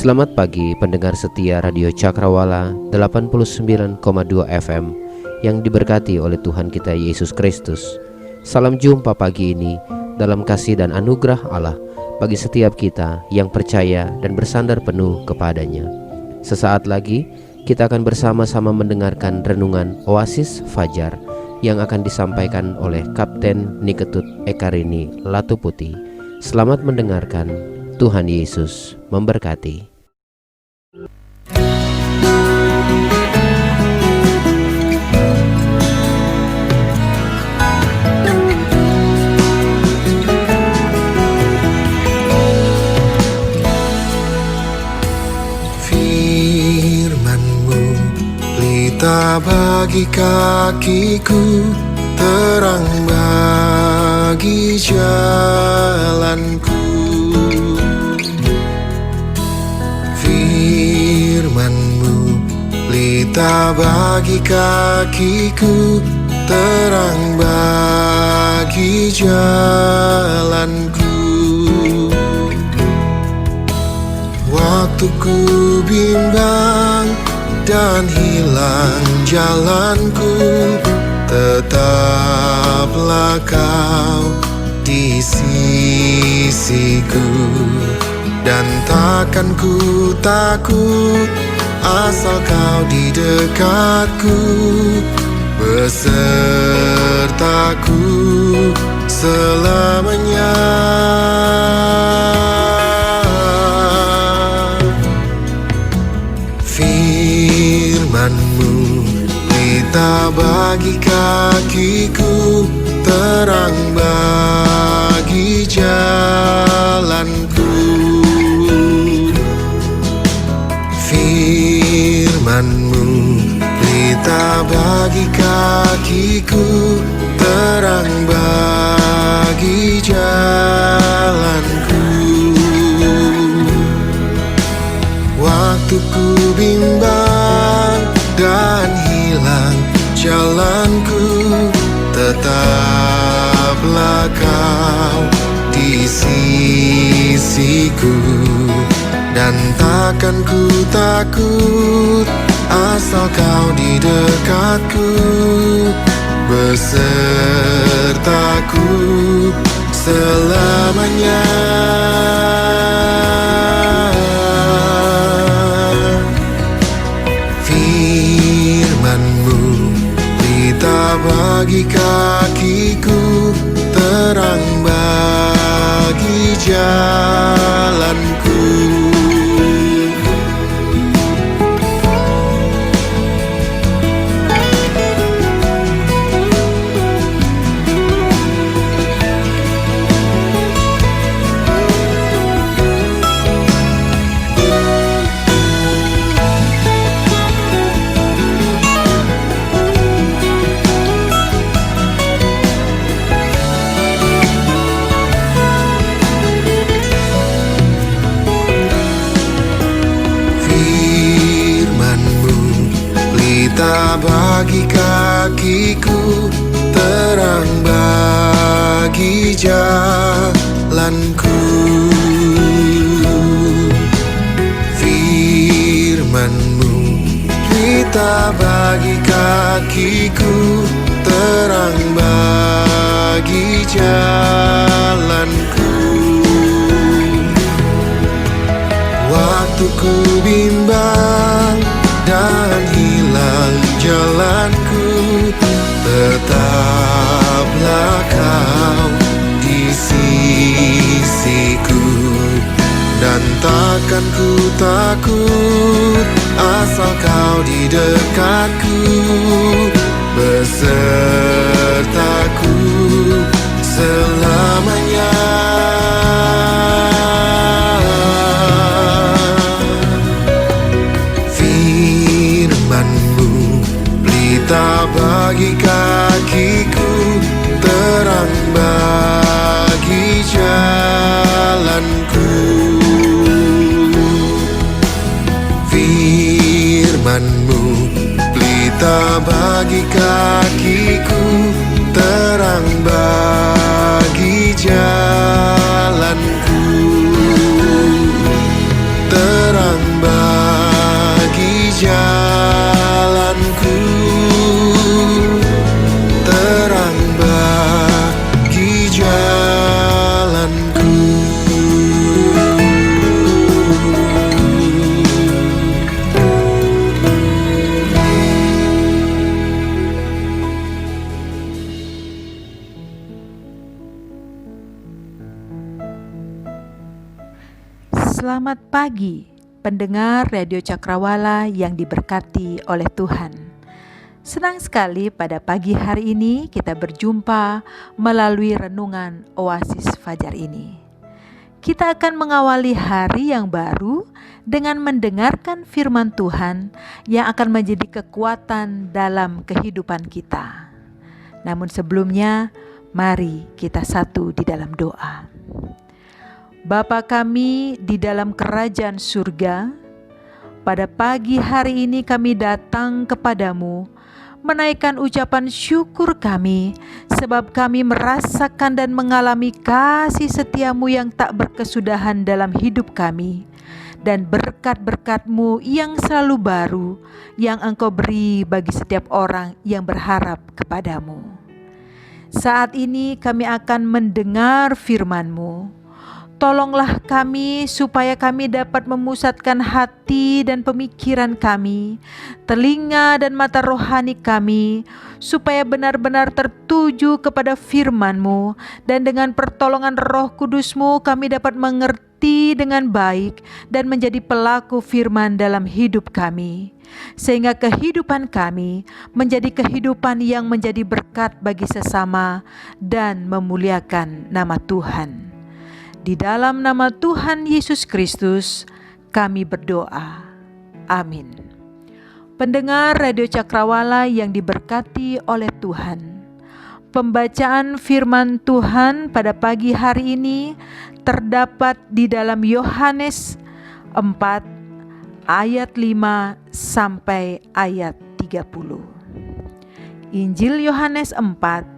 Selamat pagi pendengar setia Radio Cakrawala 89,2 FM yang diberkati oleh Tuhan kita Yesus Kristus. Salam jumpa pagi ini dalam kasih dan anugerah Allah bagi setiap kita yang percaya dan bersandar penuh kepadanya. Sesaat lagi kita akan bersama-sama mendengarkan renungan Oasis Fajar yang akan disampaikan oleh Kapten Niketut Ekarini Latuputi. Selamat mendengarkan. Tuhan Yesus memberkati. Firman-Mu pelita bagi kakiku, terang bagi jalanku. Firman-Mu pelita bagi kakiku, terang bagi jalanku. Waktu ku bimbang dan hilang jalanku, tetaplah Kau di sisiku. Dan takkan ku takut asal Kau di dekatku, besertaku selamanya. Firman-Mu pelita bagi kakiku, terang bagi jalanku. Firman-Mu pelita bagi kakiku, terang bagi jalanku. Waktu ku bimbang dan hilang jalanku, tetaplah Kau di sisiku. Dan takkan ku takut asal Kau di dekatku, besertaku selamanya. Firman-Mu pelita bagi kakiku, terang bagi jalanku. Pelita bagi kakiku, terang bagi jalanku. Firman-Mu pelita bagi kakiku, terang bagi jalanku. Waktu ku bimbang dan hilang jalanku, tetaplah Kau di sisiku. Dan takkan ku takut asal Kau di dekatku, besertaku selamanya. Firman-Mu pelita bagi kakiku, terang bagi jalanku. Firman-Mu pelita bagi kakiku, terang bagi jalanku. Terang Selamat pagi, pendengar Radio Cakrawala yang diberkati oleh Tuhan. Senang sekali pada pagi hari ini kita berjumpa melalui renungan Oasis Fajar ini. Kita akan mengawali hari yang baru dengan mendengarkan firman Tuhan yang akan menjadi kekuatan dalam kehidupan kita. Namun sebelumnya, mari kita satu di dalam doa. Bapa kami di dalam kerajaan surga, pada pagi hari ini kami datang kepadamu, menaikkan ucapan syukur kami, sebab kami merasakan dan mengalami kasih setiamu yang tak berkesudahan dalam hidup kami, dan berkat-berkat-Mu yang selalu baru, yang Engkau beri bagi setiap orang yang berharap kepadamu. Saat ini kami akan mendengar firman-Mu. Tolonglah kami supaya kami dapat memusatkan hati dan pemikiran kami, telinga dan mata rohani kami, supaya benar-benar tertuju kepada firman-Mu, dan dengan pertolongan Roh Kudus-Mu kami dapat mengerti dengan baik dan menjadi pelaku firman dalam hidup kami, sehingga kehidupan kami menjadi kehidupan yang menjadi berkat bagi sesama dan memuliakan nama Tuhan. Di dalam nama Tuhan Yesus Kristus kami berdoa. Amin. Pendengar Radio Cakrawala yang diberkati oleh Tuhan, pembacaan firman Tuhan pada pagi hari ini terdapat di dalam Yohanes 4 ayat 5 sampai ayat 30. Injil Yohanes 4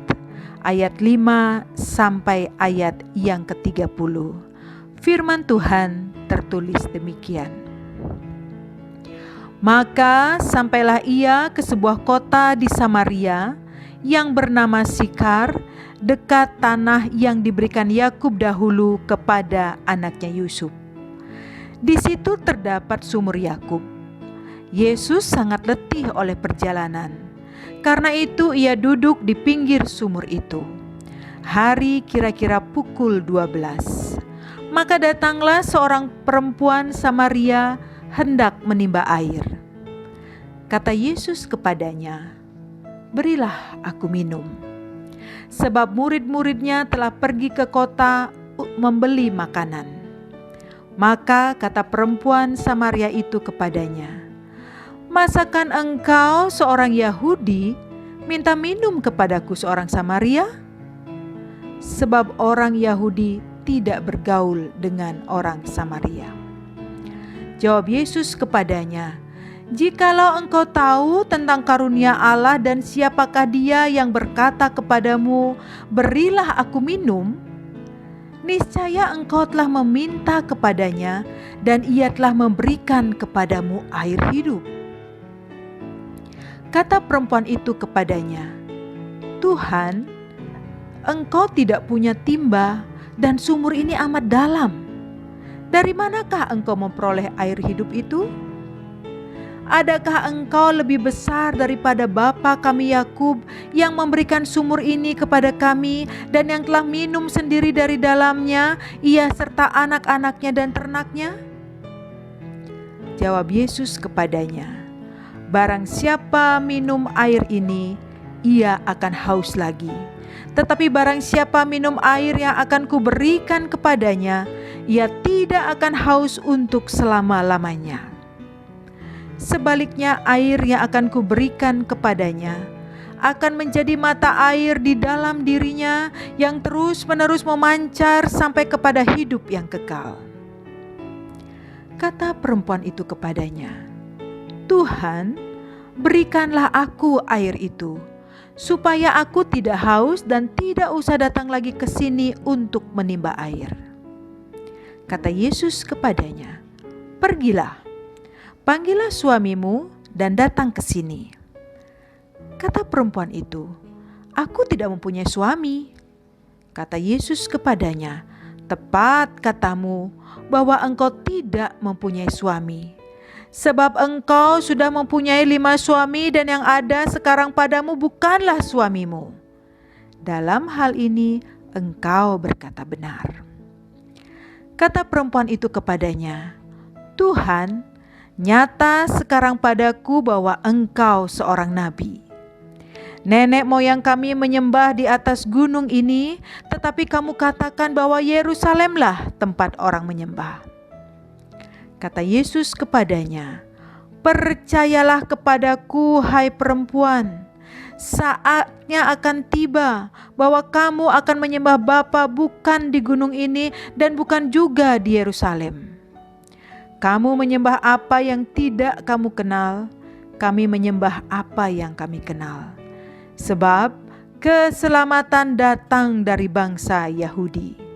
ayat 5 sampai ayat yang ke-30. Firman Tuhan tertulis demikian. Maka sampailah ia ke sebuah kota di Samaria yang bernama Sikar, dekat tanah yang diberikan Yakub dahulu kepada anaknya Yusuf. Di situ terdapat sumur Yakub. Yesus sangat letih oleh perjalanan. Karena itu ia duduk di pinggir sumur itu. Hari kira-kira pukul 12. Maka datanglah seorang perempuan Samaria hendak menimba air. Kata Yesus kepadanya, "Berilah aku minum." Sebab murid-muridnya telah pergi ke kota membeli makanan. Maka kata perempuan Samaria itu kepadanya, "Masakan engkau seorang Yahudi minta minum kepadaku seorang Samaria? Sebab orang Yahudi tidak bergaul dengan orang Samaria." Jawab Yesus kepadanya, "Jikalau engkau tahu tentang karunia Allah dan siapakah dia yang berkata kepadamu, 'Berilah aku minum,' niscaya engkau telah meminta kepadanya dan ia telah memberikan kepadamu air hidup." Kata perempuan itu kepadanya, "Tuhan, engkau tidak punya timba dan sumur ini amat dalam. Dari manakah engkau memperoleh air hidup itu? Adakah engkau lebih besar daripada bapa kami Yakub yang memberikan sumur ini kepada kami dan yang telah minum sendiri dari dalamnya, ia serta anak-anaknya dan ternaknya?" Jawab Yesus kepadanya, "Barang siapa minum air ini, ia akan haus lagi. Tetapi barang siapa minum air yang akan kuberikan kepadanya, ia tidak akan haus untuk selama-lamanya. Sebaliknya air yang akan kuberikan kepadanya akan menjadi mata air di dalam dirinya yang terus-menerus memancar sampai kepada hidup yang kekal." Kata perempuan itu kepadanya, "Tuhan, berikanlah aku air itu, supaya aku tidak haus dan tidak usah datang lagi ke sini untuk menimba air." Kata Yesus kepadanya, "Pergilah, panggillah suamimu dan datang ke sini." Kata perempuan itu, "Aku tidak mempunyai suami." Kata Yesus kepadanya, "Tepat katamu bahwa engkau tidak mempunyai suami. Sebab engkau sudah mempunyai 5 suami dan yang ada sekarang padamu bukanlah suamimu. Dalam hal ini engkau berkata benar." Kata perempuan itu kepadanya, "Tuhan, nyata sekarang padaku bahwa Engkau seorang nabi. Nenek moyang kami menyembah di atas gunung ini, tetapi kamu katakan bahwa Yerusalemlah tempat orang menyembah." Kata Yesus kepadanya, "Percayalah kepadaku, hai perempuan, saatnya akan tiba bahwa kamu akan menyembah Bapa bukan di gunung ini dan bukan juga di Yerusalem. Kamu menyembah apa yang tidak kamu kenal, kami menyembah apa yang kami kenal. Sebab keselamatan datang dari bangsa Yahudi.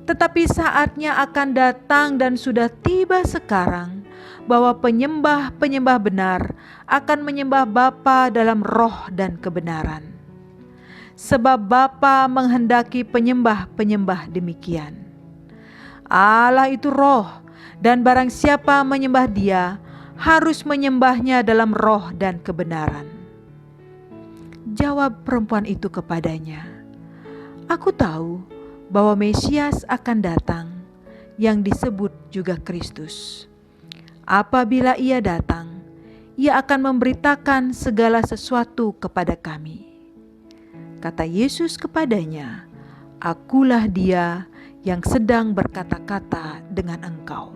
Tetapi saatnya akan datang dan sudah tiba sekarang bahwa penyembah-penyembah benar akan menyembah Bapa dalam roh dan kebenaran. Sebab Bapa menghendaki penyembah-penyembah demikian. Allah itu roh, dan barang siapa menyembah Dia harus menyembahnya dalam roh dan kebenaran." Jawab perempuan itu kepadanya, "Aku tahu bahwa Mesias akan datang, yang disebut juga Kristus. Apabila Ia datang, Ia akan memberitakan segala sesuatu kepada kami." Kata Yesus kepadanya, "Akulah Dia yang sedang berkata-kata dengan engkau."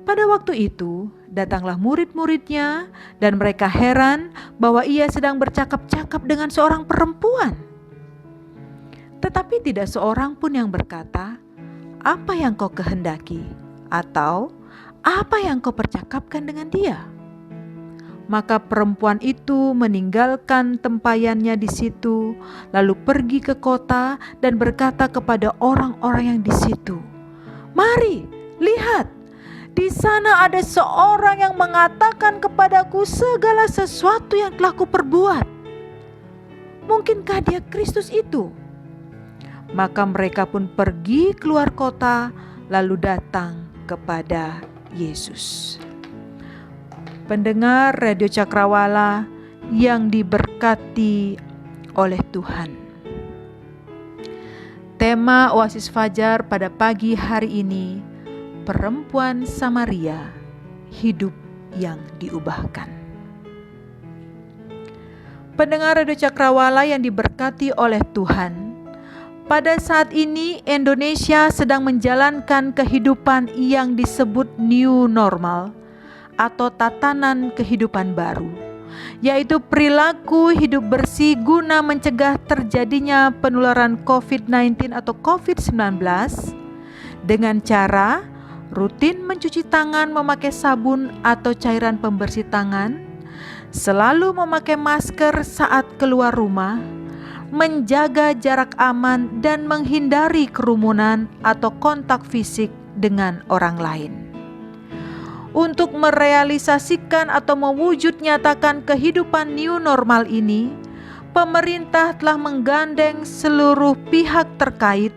Pada waktu itu, datanglah murid-muridnya dan mereka heran bahwa Ia sedang bercakap-cakap dengan seorang perempuan. Tetapi tidak seorang pun yang berkata, "Apa yang kau kehendaki?" atau "Apa yang kau percakapkan dengan dia?" Maka perempuan itu meninggalkan tempayannya di situ, lalu pergi ke kota dan berkata kepada orang-orang yang di situ, "Mari, lihat, di sana ada seorang yang mengatakan kepadaku segala sesuatu yang telah kuperbuat. Mungkinkah Dia Kristus itu?" Maka mereka pun pergi keluar kota, lalu datang kepada Yesus. Pendengar Radio Cakrawala yang diberkati oleh Tuhan. Tema Oasis Fajar pada pagi hari ini, perempuan Samaria, hidup yang diubahkan. Pendengar Radio Cakrawala yang diberkati oleh Tuhan, pada saat ini Indonesia sedang menjalankan kehidupan yang disebut new normal atau tatanan kehidupan baru, yaitu perilaku hidup bersih guna mencegah terjadinya penularan COVID-19 atau COVID-19 dengan cara rutin mencuci tangan memakai sabun atau cairan pembersih tangan, selalu memakai masker saat keluar rumah, menjaga jarak aman dan menghindari kerumunan atau kontak fisik dengan orang lain. Untuk merealisasikan atau mewujud nyatakan kehidupan new normal ini, pemerintah telah menggandeng seluruh pihak terkait,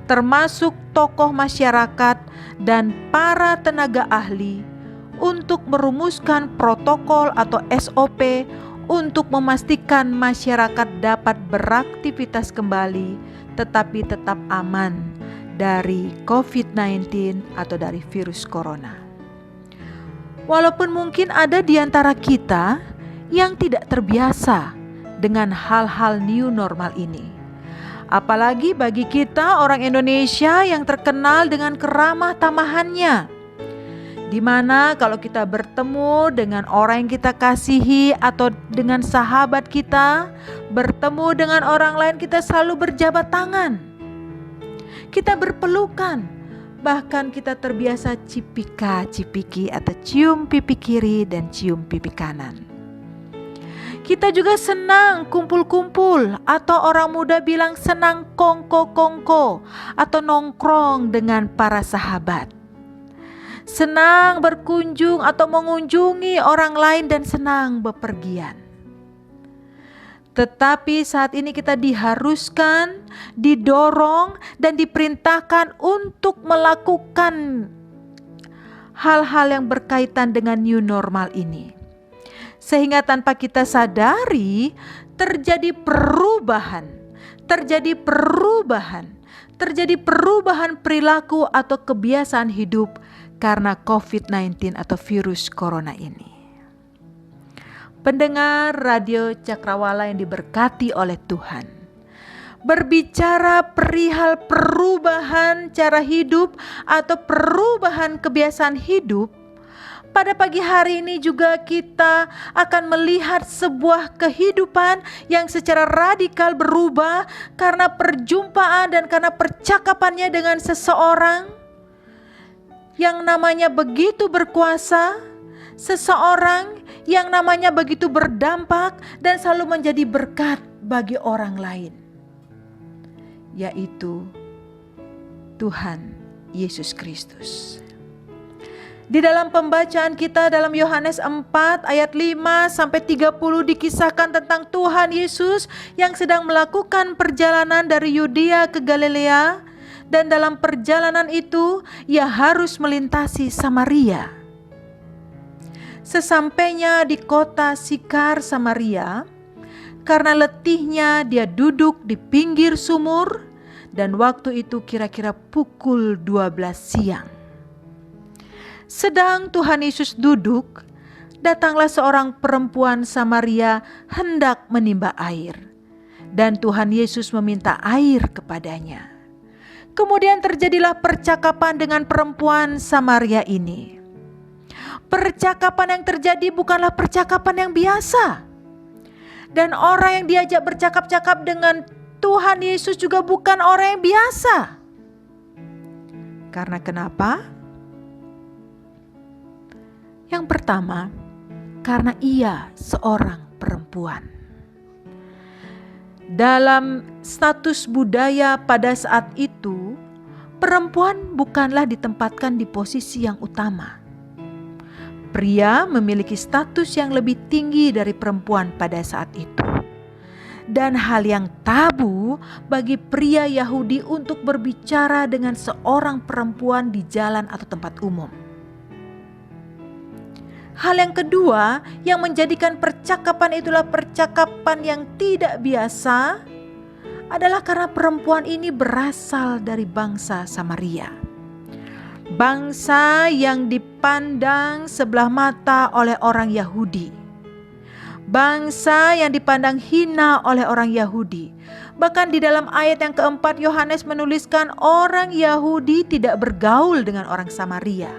termasuk tokoh masyarakat dan para tenaga ahli, untuk merumuskan protokol atau SOP untuk memastikan masyarakat dapat beraktivitas kembali tetapi tetap aman dari COVID-19 atau dari virus corona. Walaupun mungkin ada di antara kita yang tidak terbiasa dengan hal-hal new normal ini. Apalagi bagi kita orang Indonesia yang terkenal dengan keramah tamahannya, di mana kalau kita bertemu dengan orang yang kita kasihi atau dengan sahabat kita, bertemu dengan orang lain, kita selalu berjabat tangan. Kita berpelukan, bahkan kita terbiasa cipika-cipiki atau cium pipi kiri dan cium pipi kanan. Kita juga senang kumpul-kumpul atau orang muda bilang senang kongko-kongko atau nongkrong dengan para sahabat. Senang berkunjung atau mengunjungi orang lain dan senang bepergian. Tetapi saat ini kita diharuskan, didorong dan diperintahkan untuk melakukan hal-hal yang berkaitan dengan new normal ini. Sehingga tanpa kita sadari terjadi perubahan terjadi perubahan perilaku atau kebiasaan hidup karena COVID-19 atau virus corona ini. Pendengar Radio Cakrawala yang diberkati oleh Tuhan, berbicara perihal perubahan cara hidup atau perubahan kebiasaan hidup, pada pagi hari ini juga kita akan melihat sebuah kehidupan yang secara radikal berubah karena perjumpaan dan karena percakapannya dengan seseorang yang namanya begitu berkuasa, seseorang yang namanya begitu berdampak dan selalu menjadi berkat bagi orang lain, yaitu Tuhan Yesus Kristus. Di dalam pembacaan kita dalam Yohanes 4 ayat 5 sampai 30 dikisahkan tentang Tuhan Yesus yang sedang melakukan perjalanan dari Yudea ke Galilea, dan dalam perjalanan itu ia harus melintasi Samaria. Sesampainya di kota Sikar Samaria, karena letihnya dia duduk di pinggir sumur, dan waktu itu kira-kira pukul 12 siang. Sedang Tuhan Yesus duduk, datanglah seorang perempuan Samaria hendak menimba air, dan Tuhan Yesus meminta air kepadanya. Kemudian terjadilah percakapan dengan perempuan Samaria ini. Percakapan yang terjadi bukanlah percakapan yang biasa. Dan orang yang diajak bercakap-cakap dengan Tuhan Yesus juga bukan orang yang biasa. Karena kenapa? Yang pertama, karena ia seorang perempuan. Dalam status budaya pada saat itu, perempuan bukanlah ditempatkan di posisi yang utama. Pria memiliki status yang lebih tinggi dari perempuan pada saat itu. Dan hal yang tabu bagi pria Yahudi untuk berbicara dengan seorang perempuan di jalan atau tempat umum. Hal yang kedua yang menjadikan percakapan itulah percakapan yang tidak biasa adalah karena perempuan ini berasal dari bangsa Samaria. Bangsa yang dipandang sebelah mata oleh orang Yahudi. Bangsa yang dipandang hina oleh orang Yahudi. Bahkan di dalam ayat yang keempat Yohanes menuliskan orang Yahudi tidak bergaul dengan orang Samaria.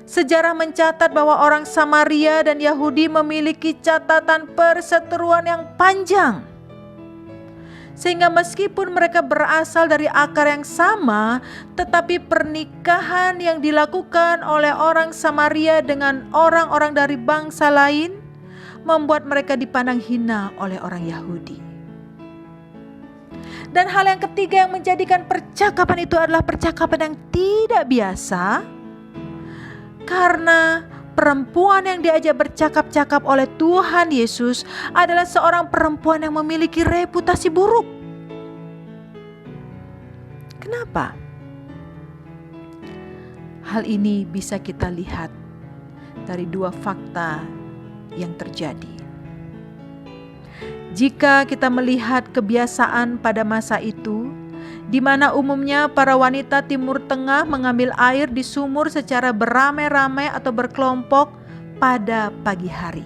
Sejarah mencatat bahwa orang Samaria dan Yahudi memiliki catatan perseteruan yang panjang. Sehingga meskipun mereka berasal dari akar yang sama, tetapi pernikahan yang dilakukan oleh orang Samaria dengan orang-orang dari bangsa lain membuat mereka dipandang hina oleh orang Yahudi. Dan hal yang ketiga yang menjadikan percakapan itu adalah percakapan yang tidak biasa, karena perempuan yang diajak bercakap-cakap oleh Tuhan Yesus adalah seorang perempuan yang memiliki reputasi buruk. Kenapa? Hal ini bisa kita lihat dari dua fakta yang terjadi. Jika kita melihat kebiasaan pada masa itu, di mana umumnya para wanita Timur Tengah mengambil air di sumur secara beramai-ramai atau berkelompok pada pagi hari.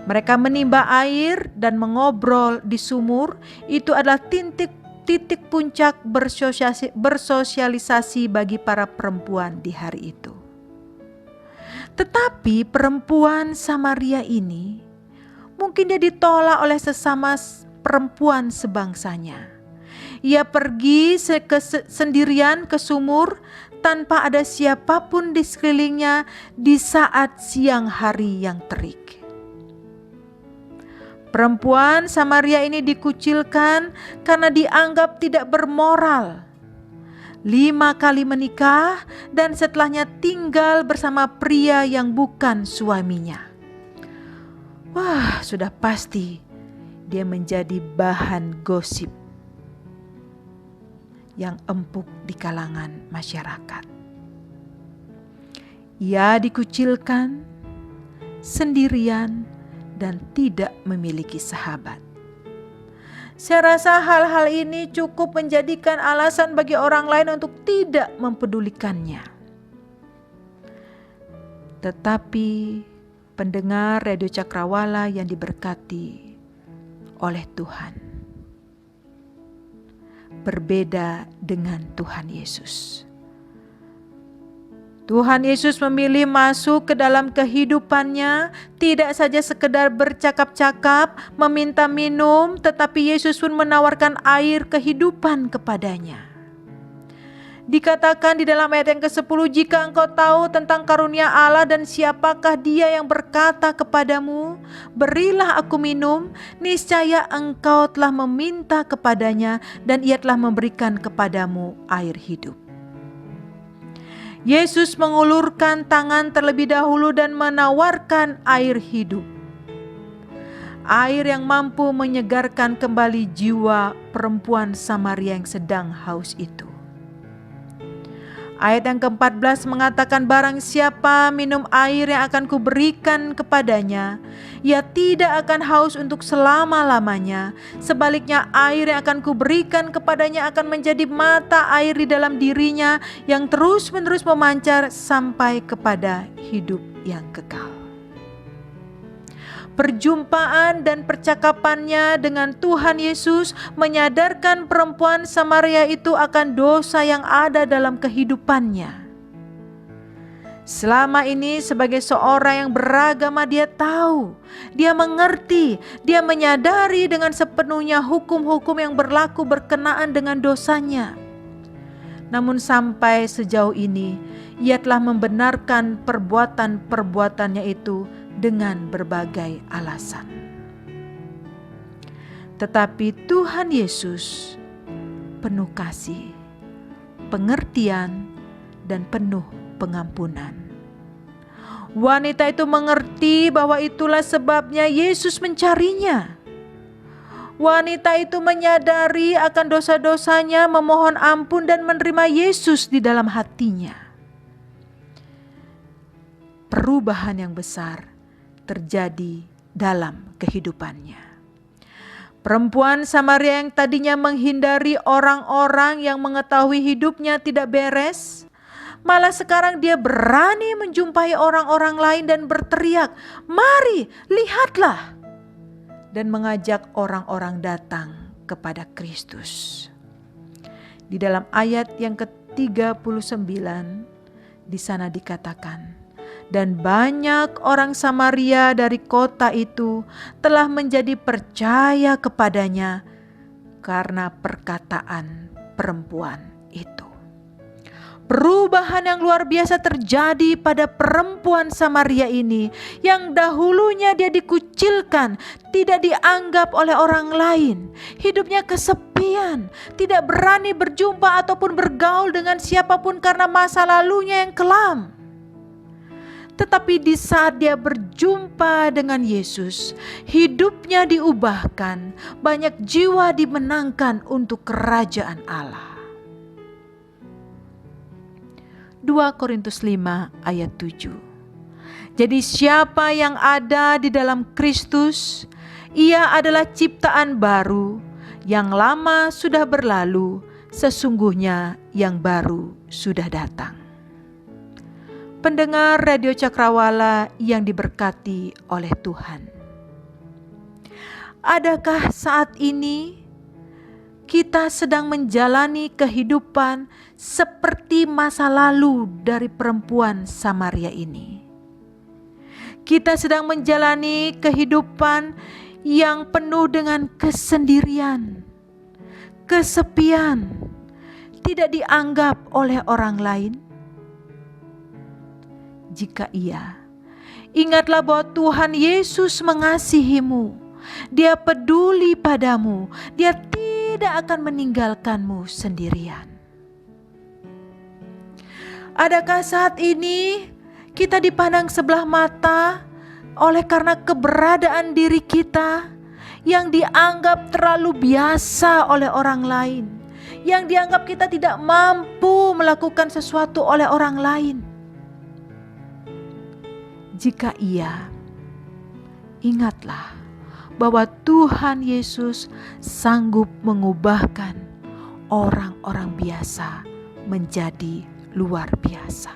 Mereka menimba air dan mengobrol di sumur, itu adalah titik puncak bersosialisasi bagi para perempuan di hari itu. Tetapi perempuan Samaria ini mungkin dia ditolak oleh sesama perempuan sebangsanya. Ia pergi sendirian ke sumur tanpa ada siapapun di sekelilingnya di saat siang hari yang terik. Perempuan Samaria ini dikucilkan karena dianggap tidak bermoral. 5 kali menikah dan setelahnya tinggal bersama pria yang bukan suaminya. Wah, sudah pasti dia menjadi bahan gosip yang empuk di kalangan masyarakat. Ia dikucilkan, sendirian, dan tidak memiliki sahabat. Saya rasa hal-hal ini cukup menjadikan alasan bagi orang lain untuk tidak mempedulikannya. Tetapi pendengar Radio Cakrawala yang diberkati oleh Tuhan, berbeda dengan Tuhan Yesus. Tuhan Yesus memilih masuk ke dalam kehidupannya, tidak saja sekedar bercakap-cakap, meminta minum, tetapi Yesus pun menawarkan air kehidupan kepadanya. Dikatakan di dalam ayat yang ke-10, jika engkau tahu tentang karunia Allah dan siapakah dia yang berkata kepadamu, berilah aku minum, niscaya engkau telah meminta kepadanya dan ia telah memberikan kepadamu air hidup. Yesus mengulurkan tangan terlebih dahulu dan menawarkan air hidup. Air yang mampu menyegarkan kembali jiwa perempuan Samaria yang sedang haus itu. Ayat yang ke-14 mengatakan, barang siapa minum air yang akan kuberikan kepadanya, ia tidak akan haus untuk selama-lamanya. Sebaliknya air yang akan kuberikan kepadanya akan menjadi mata air di dalam dirinya yang terus-menerus memancar sampai kepada hidup yang kekal. Perjumpaan dan percakapannya dengan Tuhan Yesus menyadarkan perempuan Samaria itu akan dosa yang ada dalam kehidupannya. Selama ini sebagai seorang yang beragama, dia tahu, dia mengerti, dia menyadari dengan sepenuhnya hukum-hukum yang berlaku berkenaan dengan dosanya. Namun sampai sejauh ini ia telah membenarkan perbuatan-perbuatannya itu dengan berbagai alasan. Tetapi Tuhan Yesus penuh kasih, pengertian, dan penuh pengampunan. Wanita itu mengerti bahwa itulah sebabnya Yesus mencarinya. Wanita itu menyadari akan dosa-dosanya, memohon ampun dan menerima Yesus di dalam hatinya. Perubahan yang besar terjadi dalam kehidupannya. Perempuan Samaria yang tadinya menghindari orang-orang yang mengetahui hidupnya tidak beres, malah sekarang dia berani menjumpai orang-orang lain dan berteriak, "Mari, lihatlah!" dan mengajak orang-orang datang kepada Kristus. Di dalam ayat yang ke-39 di sana dikatakan, dan banyak orang Samaria dari kota itu telah menjadi percaya kepadanya karena perkataan perempuan itu. Perubahan yang luar biasa terjadi pada perempuan Samaria ini, yang dahulunya dia dikucilkan, tidak dianggap oleh orang lain. Hidupnya kesepian, tidak berani berjumpa ataupun bergaul dengan siapapun karena masa lalunya yang kelam. Tetapi di saat dia berjumpa dengan Yesus, hidupnya diubahkan, banyak jiwa dimenangkan untuk kerajaan Allah. 2 Korintus 5 ayat 7. Jadi siapa yang ada di dalam Kristus, ia adalah ciptaan baru, yang lama sudah berlalu, sesungguhnya yang baru sudah datang. Pendengar Radio Cakrawala yang diberkati oleh Tuhan, adakah saat ini kita sedang menjalani kehidupan seperti masa lalu dari perempuan Samaria ini? Kita sedang menjalani kehidupan yang penuh dengan kesendirian, kesepian, tidak dianggap oleh orang lain? Jika iya, ingatlah bahwa Tuhan Yesus mengasihimu. Dia peduli padamu. Dia tidak akan meninggalkanmu sendirian. Adakah saat ini kita dipandang sebelah mata oleh karena keberadaan diri kita yang dianggap terlalu biasa oleh orang lain, yang dianggap kita tidak mampu melakukan sesuatu oleh orang lain? Jika iya, ingatlah bahwa Tuhan Yesus sanggup mengubahkan orang-orang biasa menjadi luar biasa.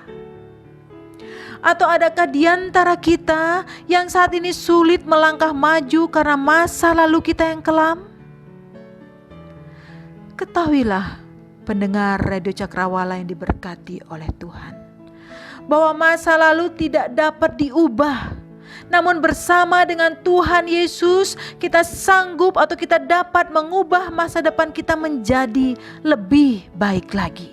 Atau adakah di antara kita yang saat ini sulit melangkah maju karena masa lalu kita yang kelam? Ketahuilah pendengar Radio Cakrawala yang diberkati oleh Tuhan, bahwa masa lalu tidak dapat diubah. Namun bersama dengan Tuhan Yesus kita sanggup atau kita dapat mengubah masa depan kita menjadi lebih baik lagi.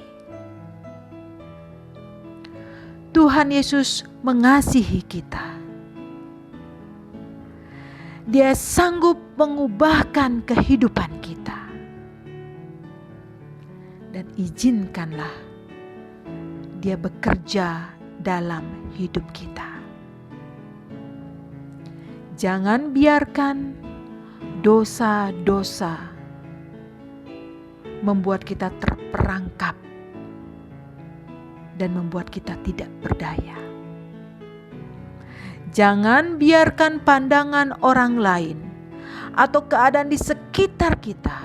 Tuhan Yesus mengasihi kita. Dia sanggup mengubahkan kehidupan kita. Dan izinkanlah Dia bekerja dalam hidup kita. Jangan biarkan dosa-dosa membuat kita terperangkap dan membuat kita tidak berdaya. Jangan biarkan pandangan orang lain atau keadaan di sekitar kita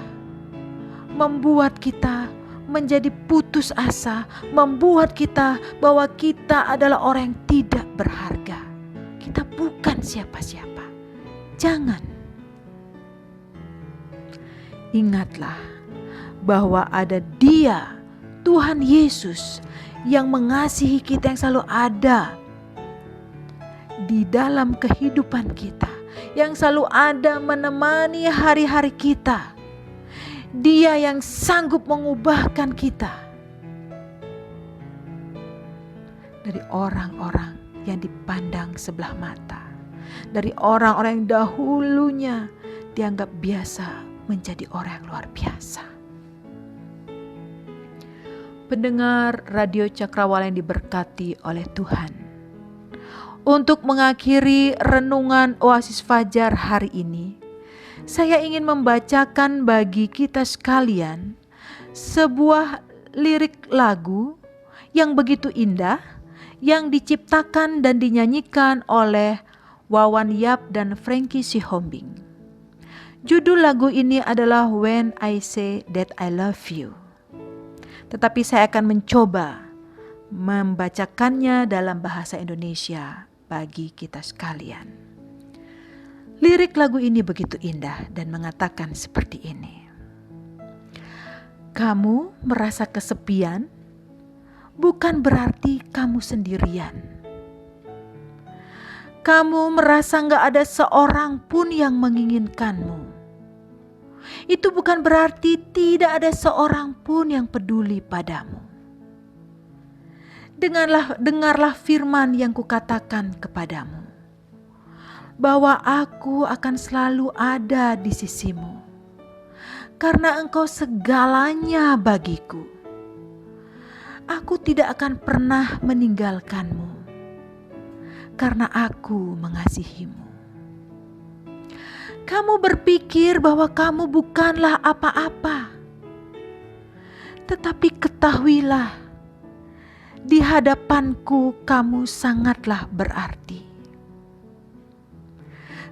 membuat kita menjadi putus asa, membuat kita bahwa kita adalah orang yang tidak berharga. Kita bukan siapa-siapa. Jangan. Ingatlah bahwa ada Dia, Tuhan Yesus, yang mengasihi kita, yang selalu ada di dalam kehidupan kita, yang selalu ada menemani hari-hari kita. Dia yang sanggup mengubahkan kita dari orang-orang yang dipandang sebelah mata, dari orang-orang yang dahulunya dianggap biasa menjadi orang yang luar biasa. Pendengar Radio Cakrawala yang diberkati oleh Tuhan, untuk mengakhiri renungan Oasis Fajar hari ini, saya ingin membacakan bagi kita sekalian sebuah lirik lagu yang begitu indah, yang diciptakan dan dinyanyikan oleh Wawan Yap dan Frankie Sihombing. Judul lagu ini adalah When I Say That I Love You. Tetapi saya akan mencoba membacakannya dalam bahasa Indonesia bagi kita sekalian. Lirik lagu ini begitu indah dan mengatakan seperti ini. Kamu merasa kesepian, bukan berarti kamu sendirian. Kamu merasa gak ada seorang pun yang menginginkanmu. Itu bukan berarti tidak ada seorang pun yang peduli padamu. Dengarlah firman yang kukatakan kepadamu, bahwa aku akan selalu ada di sisimu, karena engkau segalanya bagiku. Aku tidak akan pernah meninggalkanmu, karena aku mengasihimu. Kamu berpikir bahwa kamu bukanlah apa-apa, tetapi ketahuilah, di hadapanku kamu sangatlah berarti.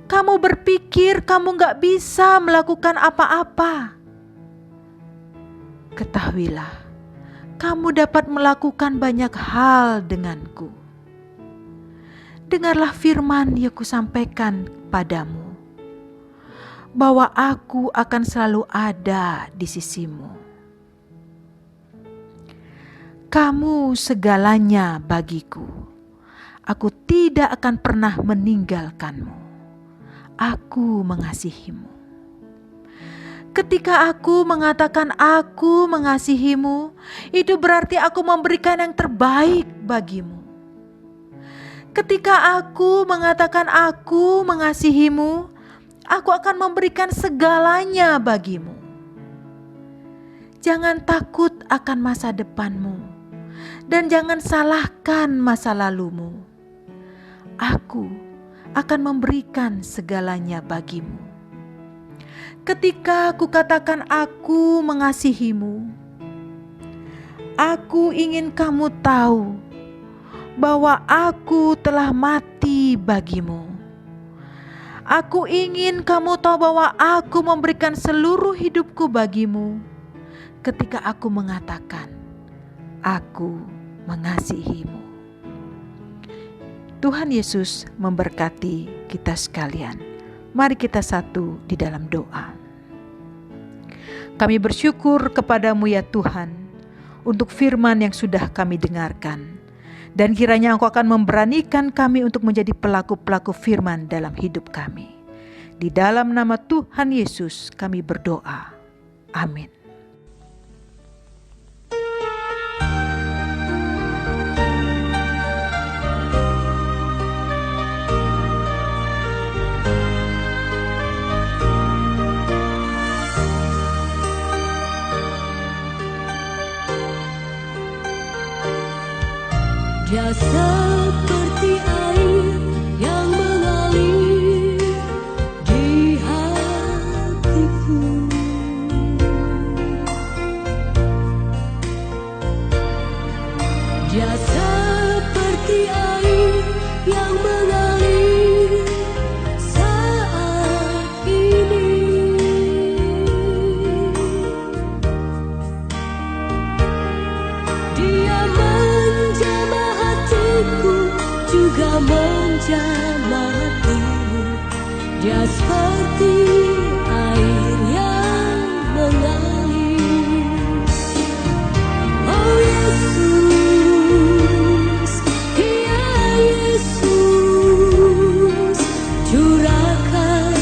Kamu berpikir kamu gak bisa melakukan apa-apa. Ketahuilah, kamu dapat melakukan banyak hal denganku. Dengarlah firman yang kusampaikan padamu, bahwa aku akan selalu ada di sisimu. Kamu segalanya bagiku. Aku tidak akan pernah meninggalkanmu. Aku mengasihimu. Ketika aku mengatakan aku mengasihimu, itu berarti aku memberikan yang terbaik bagimu. Ketika aku mengatakan aku mengasihimu, aku akan memberikan segalanya bagimu. Jangan takut akan masa depanmu, dan jangan salahkan masa lalumu. Aku akan memberikan segalanya bagimu. Ketika aku katakan aku mengasihimu, aku ingin kamu tahu bahwa aku telah mati bagimu. Aku ingin kamu tahu bahwa aku memberikan seluruh hidupku bagimu ketika aku mengatakan, aku mengasihimu. Tuhan Yesus memberkati kita sekalian. Mari kita satu di dalam doa. Kami bersyukur kepadamu ya Tuhan, untuk firman yang sudah kami dengarkan. Dan kiranya Engkau akan memberanikan kami untuk menjadi pelaku-pelaku firman dalam hidup kami. Di dalam nama Tuhan Yesus kami berdoa. Amin. Dia seperti air yang mengalir di hatiku. Dia seperti air yang mengalir saat ini. Dia menjamah hatiku, juga menjamah hatimu. Dia seperti air yang mengalir. Oh Yesus, ya Yesus, curahkan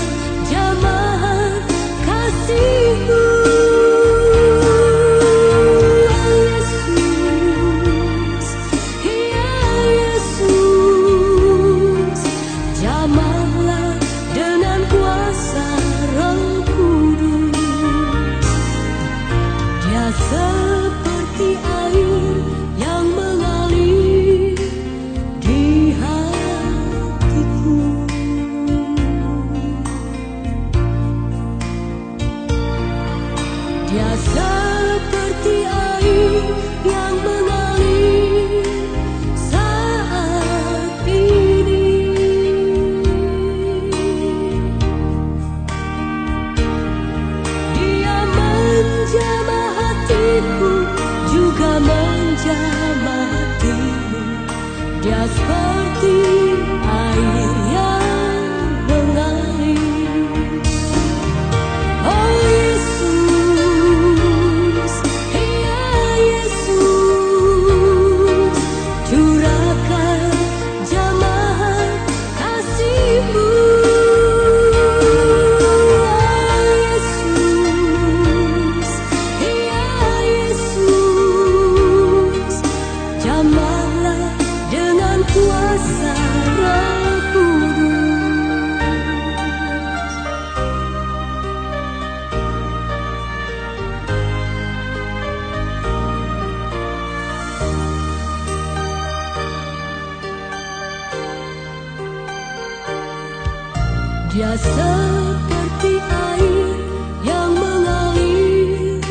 jamahan kasih-Mu. Seperti air yang mengalir di hatiku. Dia seperti air yang mengalir saat ini. Dia menjamah hatiku, juga menjamah hatimu. Dia seperti air yang mengalir. Oh Yesus, ya Yesus, curahkan jamahan kasih-Mu. Kuasa Roh Kudus. Dia seperti air yang mengalir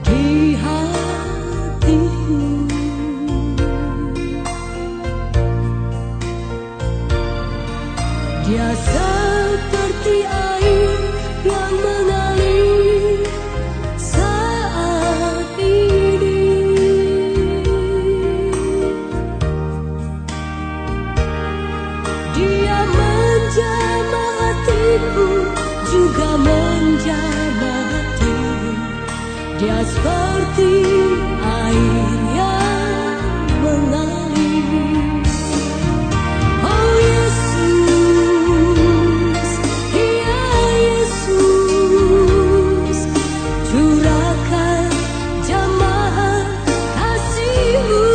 di hatiku. Dia seperti air yang mengalir saat ini. Dia menjamah hatiku, juga menjamah hatimu. Dia seperti air yang mengalir. Oh Yesus, ya Yesus, curahkan jamahan kasih-Mu.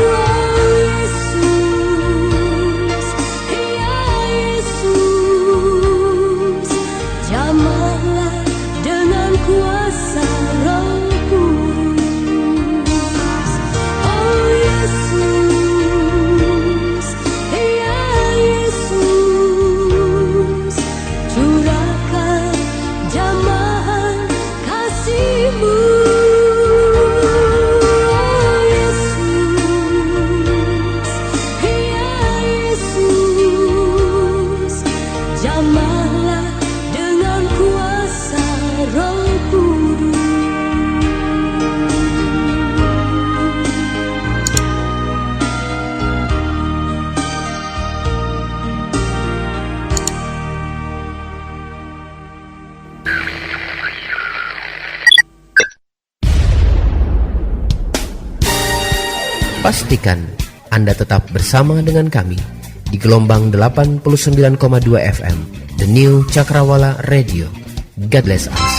Oh Yesus, ya Yesus, jamahlah dengan kuasa Roh Kudus. Oh Yesus, ya Yesus, curahkan jamahan kasih-Mu. Pastikan Anda tetap bersama dengan kami di gelombang 89,2 FM, The New Cakrawala Radio. God bless us.